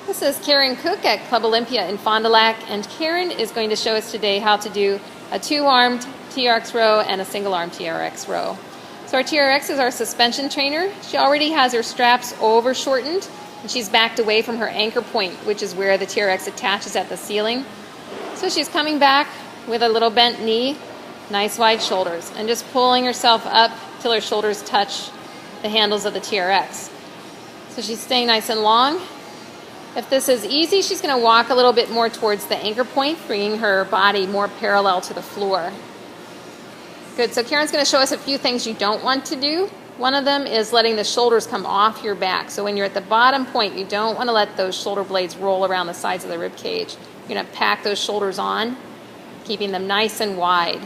This is Karen Cook at Club Olympia in Fond du Lac, and Karen is going to show us today how to do a two-armed TRX row and a single-arm TRX row. So our TRX is our suspension trainer. She already has her straps over shortened, and she's backed away from her anchor point, which is where the TRX attaches at the ceiling. So she's coming back with a little bent knee, nice wide shoulders, and just pulling herself up till her shoulders touch the handles of the TRX. So she's staying nice and long. If this is easy, she's going to walk a little bit more towards the anchor point, bringing her body more parallel to the floor. Good, so Karen's going to show us a few things you don't want to do. One of them is letting the shoulders come off your back. So when you're at the bottom point, you don't want to let those shoulder blades roll around the sides of the rib cage. You're going to pack those shoulders on, keeping them nice and wide.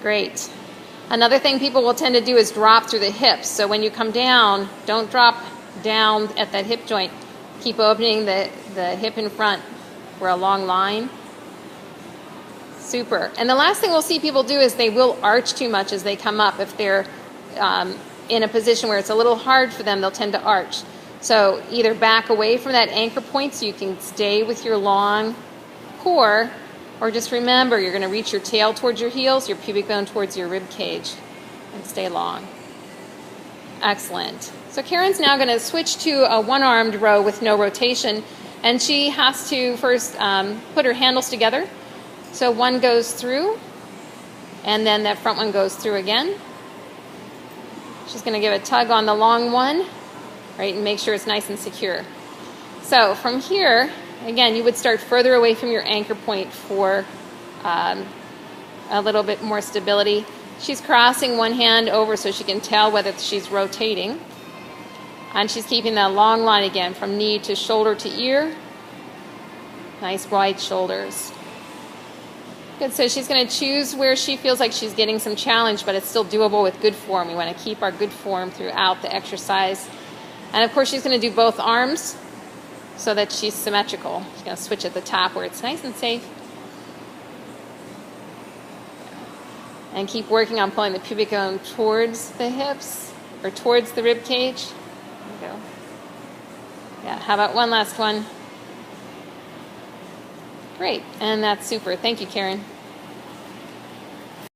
Great. Another thing people will tend to do is drop through the hips. So when you come down, don't drop down at that hip joint. Keep opening the hip in front for a long line. Super. And the last thing we'll see people do is they will arch too much as they come up. If they're in a position where it's a little hard for them, they'll tend to arch. So either back away from that anchor point so you can stay with your long core, or just remember you're going to reach your tail towards your heels, your pubic bone towards your rib cage, and stay long. Excellent. So Karen's now going to switch to a one-armed row with no rotation, and she has to first put her handles together. So one goes through, and then that front one goes through again. She's going to give a tug on the long one, right, and make sure it's nice and secure. So from here, again, you would start further away from your anchor point for a little bit more stability. She's crossing one hand over so she can tell whether she's rotating. And she's keeping that long line again from knee to shoulder to ear. Nice wide shoulders. Good, so she's going to choose where she feels like she's getting some challenge, but it's still doable with good form. We want to keep our good form throughout the exercise. And of course she's going to do both arms so that she's symmetrical. She's going to switch at the top where it's nice and safe. And keep working on pulling the pubic bone towards the hips or towards the rib cage. There you go. Yeah, how about one last one? Great, and that's super. Thank you, Karen.